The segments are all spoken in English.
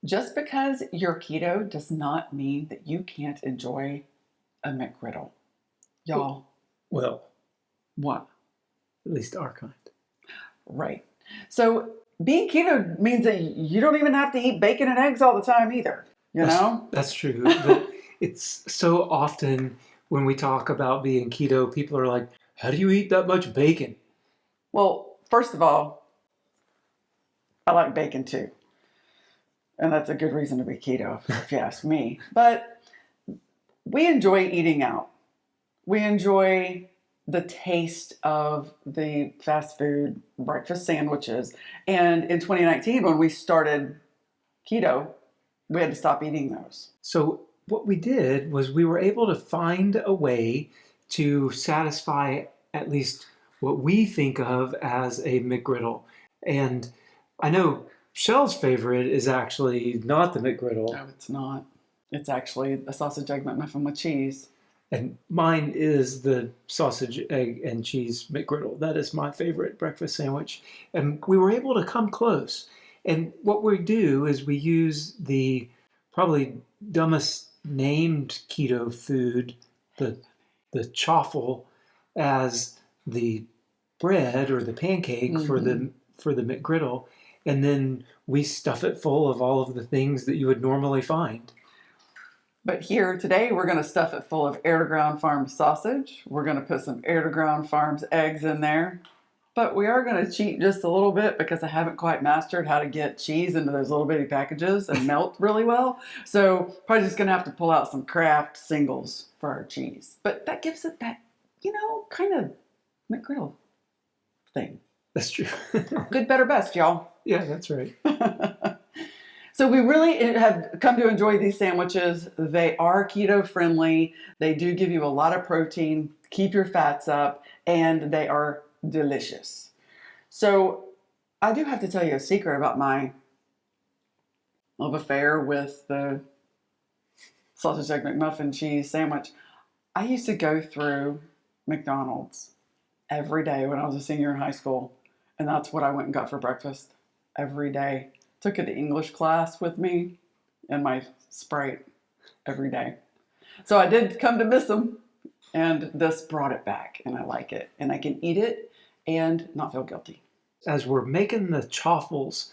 Just because you're keto does not mean that you can't enjoy a McGriddle. Y'all, Well, what? at least our kind. Right. So being keto means that you don't even have to eat bacon and eggs all the time either, you know? That's true. But it's so often when we talk about being keto, people are like, how do you eat that much bacon? Well, first of all, I like bacon too. And that's a good reason to be keto, if you ask me. But we enjoy eating out. We enjoy the taste of the fast food breakfast sandwiches. And in 2019, when we started keto, we had to stop eating those. So what we did was we were able to find a way to satisfy at least what we think of as a McGriddle. And I know Shell's favorite is actually not the McGriddle. No, it's not. It's actually a sausage egg McMuffin with cheese. And mine is the sausage, egg, and cheese McGriddle. That is my favorite breakfast sandwich. And we were able to come close. And what we do is we use the probably dumbest named keto food, the chaffle, as the bread or the pancake for the McGriddle. And then we stuff it full of all of the things that you would normally find. But here today, we're going to stuff it full of Air to Ground Farms sausage. We're going to put some Air to Ground Farms eggs in there. But we are going to cheat just a little bit because I haven't quite mastered how to get cheese into those little bitty packages and melt really well. So probably just going to have to pull out some Kraft singles for our cheese. But that gives it that, kind of McGriddle thing. That's true. Good, better, best, y'all. Yeah, that's right. So we really have come to enjoy these sandwiches. They are keto friendly. They do give you a lot of protein, keep your fats up, and they are delicious. So I do have to tell you a secret about my love affair with the sausage egg McMuffin cheese sandwich. I used to go through McDonald's every day when I was a senior in high school, and that's what I went and got for breakfast every day. Took it to English class with me and my Sprite every day. So I did come to miss them, and this brought it back, and I like it. And I can eat it and not feel guilty. As we're making the chaffles,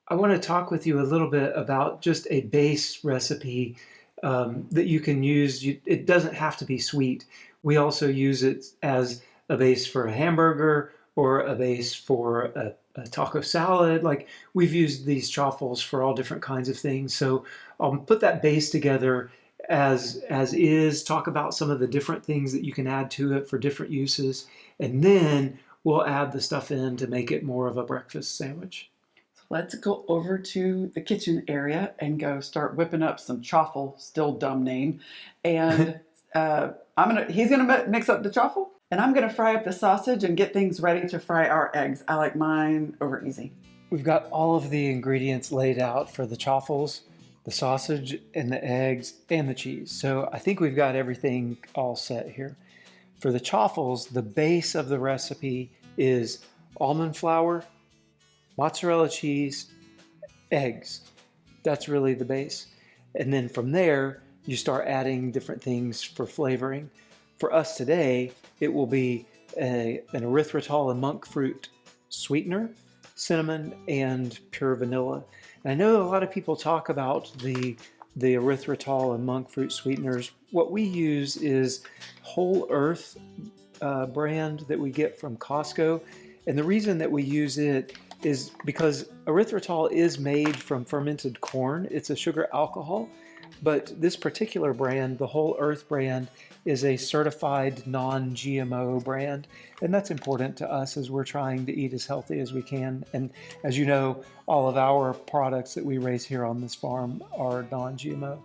I want to talk with you a little bit about just a base recipe that you can use. It doesn't have to be sweet. We also use it as a base for a hamburger or a base for a taco salad. Like, we've used these chaffles for all different kinds of things. So I'll put that base together as is, talk about some of the different things that you can add to it for different uses, and then we'll add the stuff in to make it more of a breakfast sandwich. So let's go over to the kitchen area and go start whipping up some chaffle, still dumb name. And he's gonna mix up the chaffle, and I'm going to fry up the sausage and get things ready to fry our eggs. I like mine over easy. We've got all of the ingredients laid out for the chaffles, the sausage and the eggs and the cheese. So I think we've got everything all set here. For the chaffles, the base of the recipe is almond flour, mozzarella cheese, eggs. That's really the base. And then from there, you start adding different things for flavoring. For us today, it will be an erythritol and monkfruit sweetener, cinnamon, and pure vanilla. And I know a lot of people talk about the erythritol and monkfruit sweeteners. What we use is Whole Earth brand that we get from Costco. And the reason that we use it is because erythritol is made from fermented corn. It's a sugar alcohol. But this particular brand, the Whole Earth brand, is a certified non-GMO brand. And that's important to us as we're trying to eat as healthy as we can. And as you know, all of our products that we raise here on this farm are non-GMO.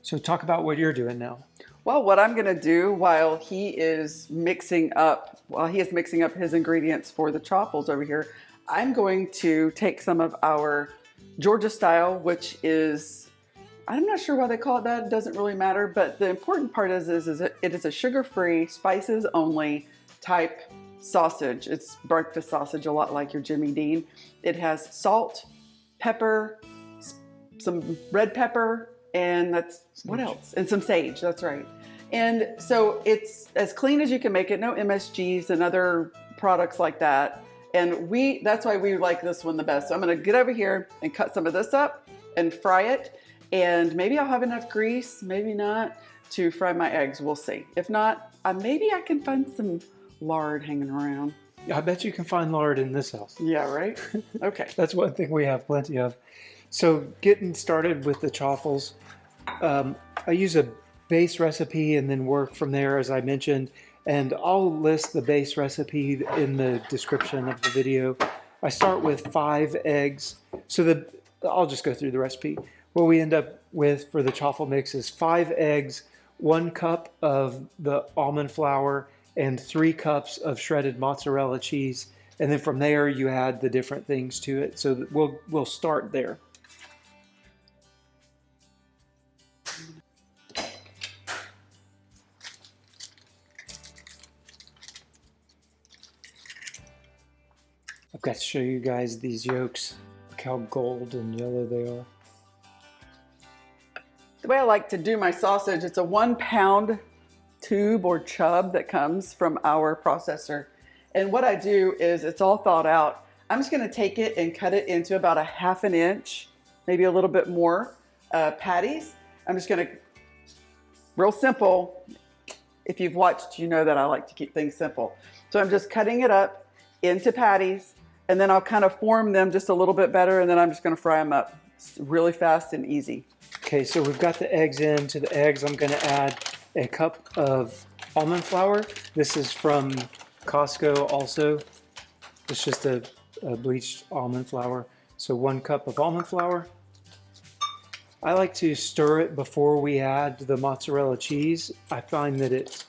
So talk about what you're doing now. Well, what I'm going to do while he is mixing up his ingredients for the chaffles over here, I'm going to take some of our Georgia style, which is, I'm not sure why they call it that. It doesn't really matter. But the important part is it is a sugar-free, spices only type sausage. It's breakfast sausage, a lot like your Jimmy Dean. It has salt, pepper, some red pepper, and that's what else? And some sage, that's right. And so it's as clean as you can make it, no MSGs and other products like that. And that's why we like this one the best. So I'm gonna get over here and cut some of this up and fry it. And maybe I'll have enough grease, maybe not, to fry my eggs. We'll see. If not, maybe I can find some lard hanging around. I bet you can find lard in this house. Yeah, right? Okay. That's one thing we have plenty of. So getting started with the chaffles, I use a base recipe and then work from there, as I mentioned. And I'll list the base recipe in the description of the video. I start with 5 eggs. So I'll just go through the recipe. What we end up with for the chaffle mix is 5 eggs, 1 cup of the almond flour, and 3 cups of shredded mozzarella cheese. And then from there, you add the different things to it. So we'll start there. I've got to show you guys these yolks. Look how gold and yellow they are. The way I like to do my sausage, it's a 1 pound tube or chub that comes from our processor. And what I do is, it's all thawed out. I'm just gonna take it and cut it into about a 1/2 inch, maybe a little bit more, patties. I'm just gonna, real simple. If you've watched, you know that I like to keep things simple. So I'm just cutting it up into patties, and then I'll kind of form them just a little bit better, and then I'm just gonna fry them up. It's really fast and easy. Okay, so we've got the eggs in. To the eggs, I'm gonna add a cup of almond flour. This is from Costco also. It's just a bleached almond flour. So 1 cup of almond flour. I like to stir it before we add the mozzarella cheese. I find that it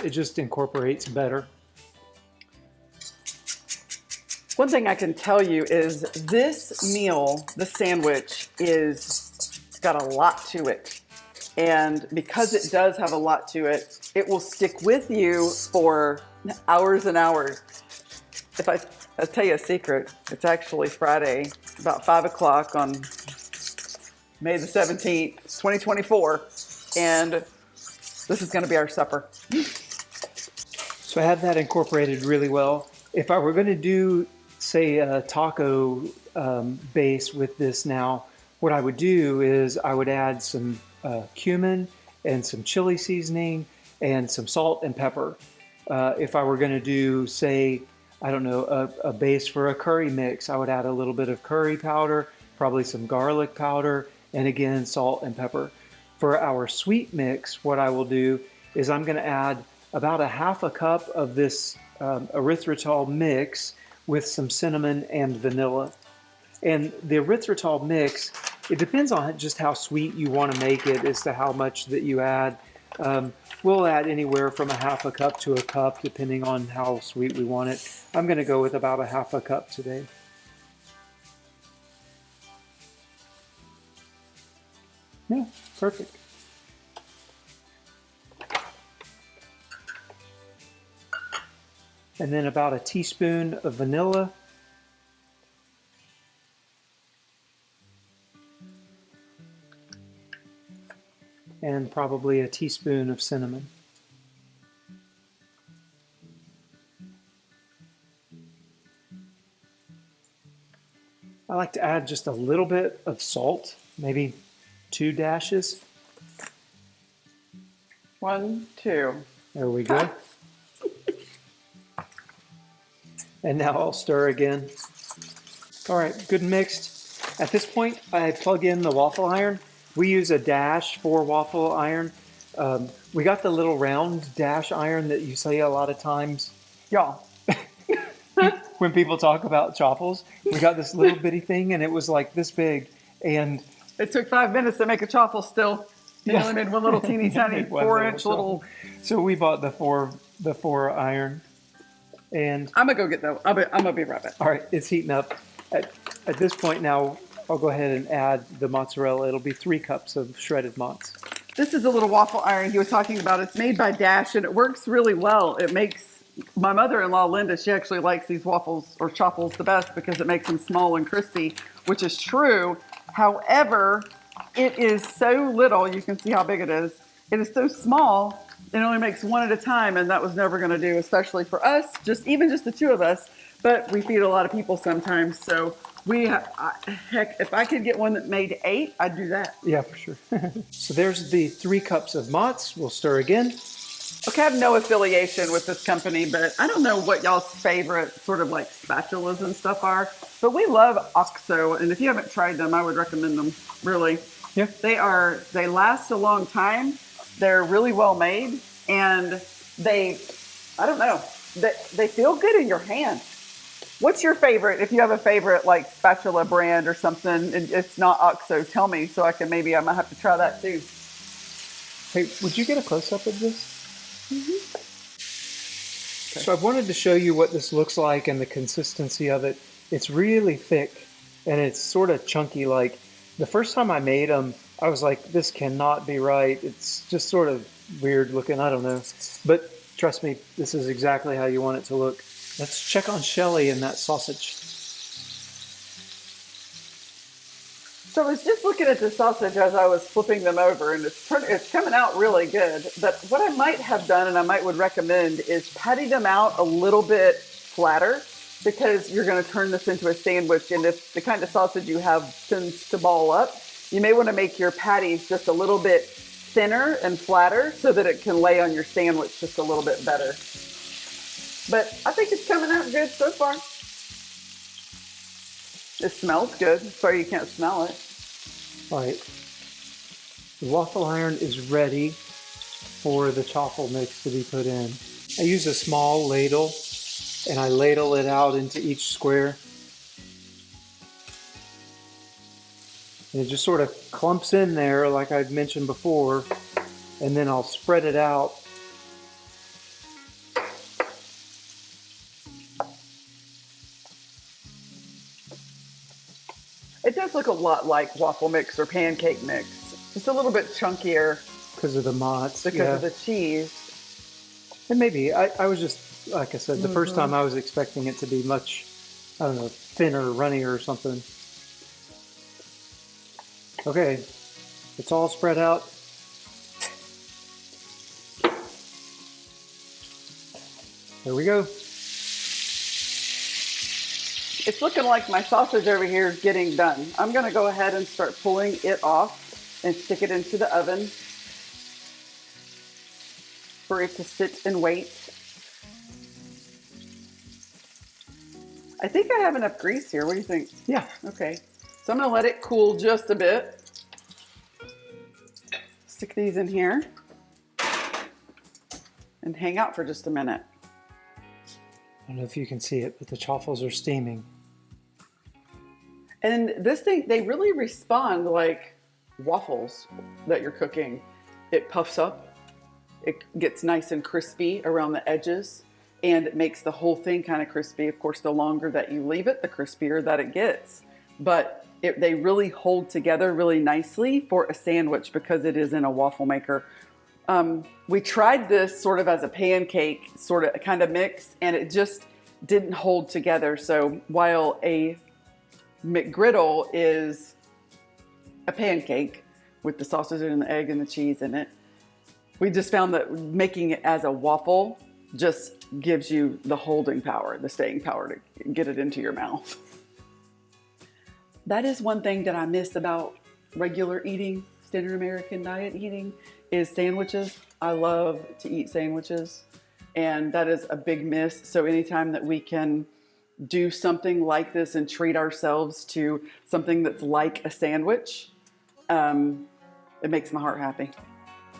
just incorporates better. One thing I can tell you is this meal, the sandwich, it's got a lot to it. And because it does have a lot to it, it will stick with you for hours and hours. I'll tell you a secret, it's actually Friday, about 5 o'clock on May the 17th, 2024. And this is gonna be our supper. So I have that incorporated really well. If I were gonna do, say, a taco base with this now, what I would do is I would add some cumin and some chili seasoning and some salt and pepper. If I were going to do, say, I don't know, a base for a curry mix, I would add a little bit of curry powder, probably some garlic powder, and again, salt and pepper. For our sweet mix, what I will do is I'm going to add about 1/2 cup of this erythritol mix with some cinnamon and vanilla. And the erythritol mix, it depends on just how sweet you want to make it as to how much that you add. We'll add anywhere from 1/2 cup to a cup, depending on how sweet we want it. I'm going to go with about 1/2 cup today. Yeah, perfect. And then about a teaspoon of vanilla. And probably a teaspoon of cinnamon. I like to add just a little bit of salt, maybe 2 dashes. 1, 2. There we go. And now I'll stir again. All right, good mixed. At this point, I plug in the waffle iron. We use a Dash 4 waffle iron. We got the little round Dash iron that you see a lot of times. Y'all, When people talk about chaffles, we got this little bitty thing, and it was like this big. And it took 5 minutes to make a chaffle still. You only made one little teeny tiny 4-inch little. So we bought the four iron. And I'm gonna go get that. I'm gonna be right back. all right, it's heating up. At this point now, I'll go ahead and add the mozzarella. It'll be 3 cups of shredded mozz. This is a little waffle iron he was talking about. It's made by Dash, and it works really well. It makes my mother-in-law, Linda, she actually likes these waffles or chaffles the best because it makes them small and crispy, which is true. However, it is so little, you can see how big it is. It is so small, it only makes one at a time, and that was never gonna do, especially for us, even just the two of us, but we feed a lot of people sometimes, so heck, if I could get one that made 8, I'd do that. Yeah, for sure. So there's the 3 cups of mozz. We'll stir again. Okay, I have no affiliation with this company, but I don't know what y'all's favorite sort of like spatulas and stuff are, but we love OXO, and if you haven't tried them, I would recommend them, really. Yeah. They last a long time, they're really well made, and I don't know, they feel good in your hand. What's your favorite? If you have a favorite like spatula brand or something, and it's not OXO, tell me so I might have to try that too. Hey, would you get a close-up of this? Mm-hmm. Okay. So I wanted to show you what this looks like and the consistency of it. It's really thick and it's sort of chunky. Like the first time I made them, I was like, this cannot be right. It's just sort of weird looking. I don't know. But trust me, this is exactly how you want it to look. Let's check on Shelly and that sausage. So I was just looking at the sausage as I was flipping them over, and it's coming out really good. But what I might have done, and would recommend, is patty them out a little bit flatter, because you're going to turn this into a sandwich. And if the kind of sausage you have tends to ball up, you may want to make your patties just a little bit thinner and flatter so that it can lay on your sandwich just a little bit better. But I think it's coming out good so far. It smells good. Sorry you can't smell it. All right. The waffle iron is ready for the chaffle mix to be put in. I use a small ladle and I ladle it out into each square. And it just sort of clumps in there like I've mentioned before, and then I'll spread it out. It does look a lot like waffle mix or pancake mix. Just a little bit chunkier. Because of the mozz. Because of the cheese. And maybe, I was just, like I said, the first time I was expecting it to be much, I don't know, thinner, runnier or something. Okay, it's all spread out. There we go. It's looking like my sausage over here is getting done. I'm going to go ahead and start pulling it off and stick it into the oven for it to sit and wait. I think I have enough grease here. What do you think? Yeah. Okay. So I'm going to let it cool just a bit. Stick these in here and hang out for just a minute. I don't know if you can see it, but the chaffles are steaming. And this thing, they really respond like waffles that you're cooking. It puffs up, it gets nice and crispy around the edges, and it makes the whole thing kind of crispy. Of course, the longer that you leave it, the crispier that it gets. But they really hold together really nicely for a sandwich because it is in a waffle maker. We tried this sort of as a pancake sort of kind of mix, and it just didn't hold together. So while a McGriddle is a pancake with the sausage and the egg and the cheese in it, we just found that making it as a waffle just gives you the holding power, the staying power to get it into your mouth. That is one thing that I miss about regular eating, standard American diet eating, is sandwiches. I love to eat sandwiches, and that is a big miss. So anytime that we can do something like this and treat ourselves to something that's like a sandwich, it makes my heart happy.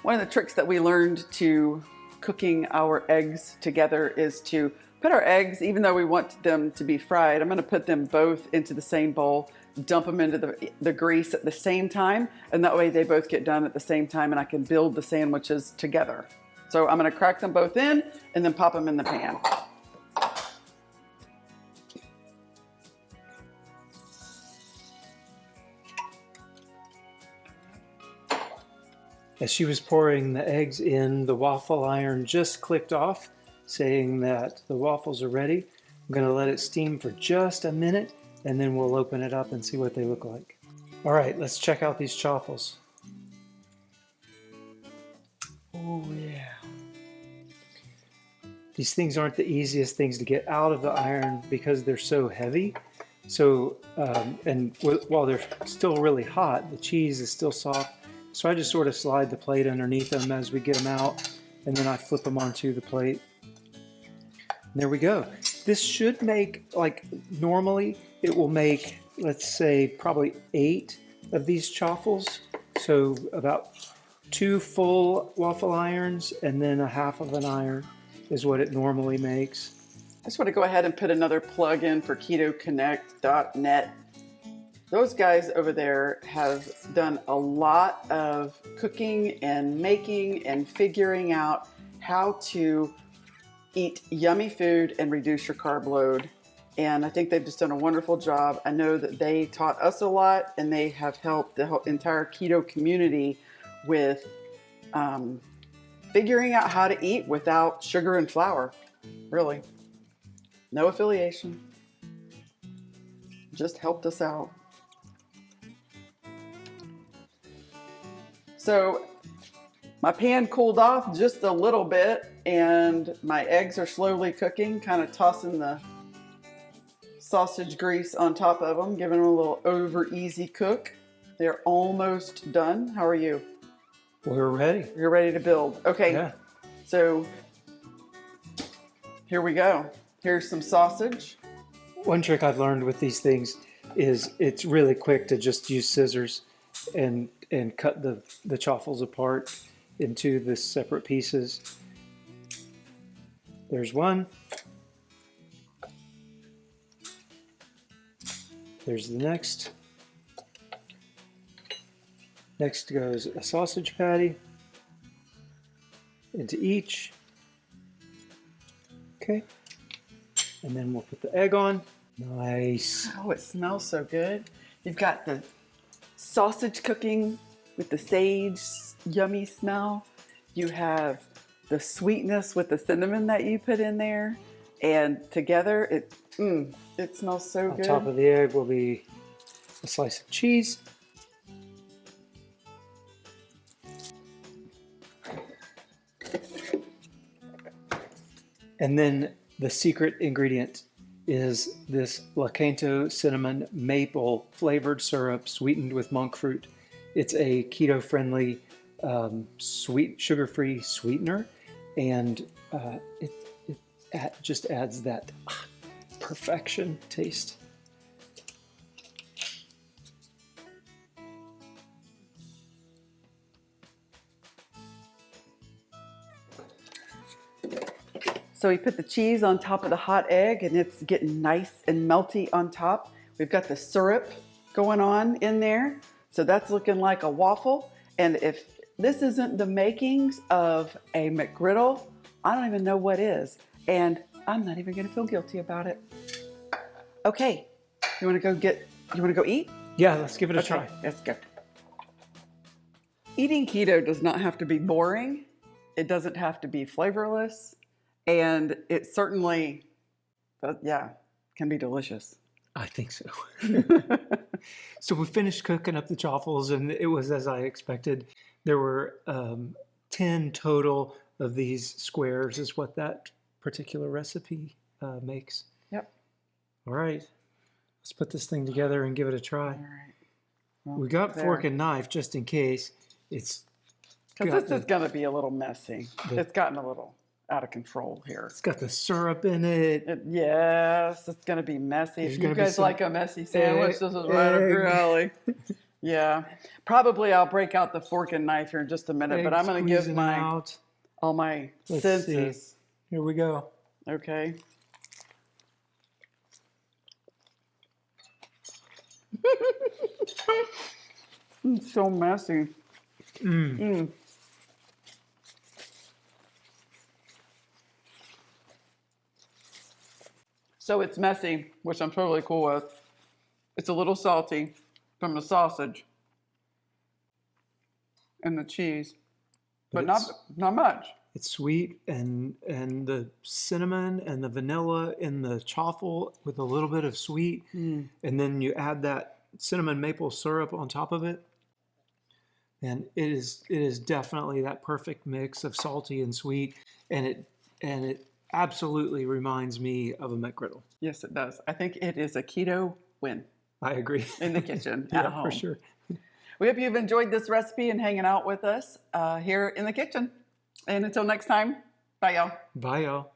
One of the tricks that we learned to cooking our eggs together is to put our eggs, even though we want them to be fried, I'm going to put them both into the same bowl, dump them into the grease at the same time, and that way they both get done at the same time and I can build the sandwiches together. So I'm going to crack them both in and then pop them in the pan. As she was pouring the eggs in, the waffle iron just clicked off, saying that the waffles are ready. I'm going to let it steam for just a minute, and then we'll open it up and see what they look like. All right, let's check out these chaffles. Oh yeah. These things aren't the easiest things to get out of the iron because they're so heavy. So, while they're still really hot, the cheese is still soft. So I just sort of slide the plate underneath them as we get them out, and then I flip them onto the plate. And there we go. This should make, like, normally it will make, let's say, probably 8 of these chaffles. So about 2 full waffle irons and then a half of an iron is what it normally makes. I just want to go ahead and put another plug in for ketoconnect.net. Those guys over there have done a lot of cooking and making and figuring out how to eat yummy food and reduce your carb load. And I think they've just done a wonderful job. I know that they taught us a lot, and they have helped the entire keto community with figuring out how to eat without sugar and flour. Really. No affiliation. Just helped us out. So my pan cooled off just a little bit, and my eggs are slowly cooking, kind of tossing the sausage grease on top of them, giving them a little over easy cook. They're almost done. How are you? We're ready. You're ready to build. Okay. Yeah. So here we go. Here's some sausage. One trick I've learned with these things is it's really quick to just use scissors and cut the chaffles apart into the separate pieces. There's one. There's the next. Next goes a sausage patty into each. Okay. And then we'll put the egg on. Nice. Oh, it smells so good. You've got the sausage cooking with the sage, yummy smell. You have the sweetness with the cinnamon that you put in there. And together, it smells so good. On top of the egg will be a slice of cheese. And then the secret ingredient is this Keto cinnamon maple flavored syrup sweetened with monk fruit. It's a keto-friendly, sweet, sugar-free sweetener, and it just adds that perfection taste. So we put the cheese on top of the hot egg, and it's getting nice and melty on top. We've got the syrup going on in there. So that's looking like a waffle. And if this isn't the makings of a McGriddle, I don't even know what is. And I'm not even gonna feel guilty about it. Okay, you wanna go eat? Yeah, let's give it a Okay, try. let's go. Eating keto does not have to be boring. It doesn't have to be flavorless. And it certainly, can be delicious. I think so. So we finished cooking up the chaffles, and it was as I expected. There were 10 total of these squares is what that particular recipe makes. Yep. All right, let's put this thing together and give it a try. All right. Well, We got fork and knife just in case. It's because this is going to be a little messy. the- It's gotten a little out of control here. It's got the syrup in it. Yes, it's going to be messy. There's If gonna you be guys some like a messy sandwich, this is right up egg. your alley. Yeah. Probably I'll break out the fork and knife here in just a minute, but Egg I'm going to give squeezing my out. all my Let's senses. see. Here we go. Okay. It's so messy. So it's messy, which I'm totally cool with. It's a little salty from the sausage and the cheese, but not much. It's sweet, and the cinnamon and the vanilla in the chaffle with a little bit of sweet, and then you add that cinnamon maple syrup on top of it. And it is definitely that perfect mix of salty and sweet, and it absolutely reminds me of a McGriddle. Yes, it does. I think it is a keto win I agree. in the kitchen at Yeah, home. for sure. We hope you've enjoyed this recipe and hanging out with us here in the kitchen. And until next time, bye y'all. Bye, y'all.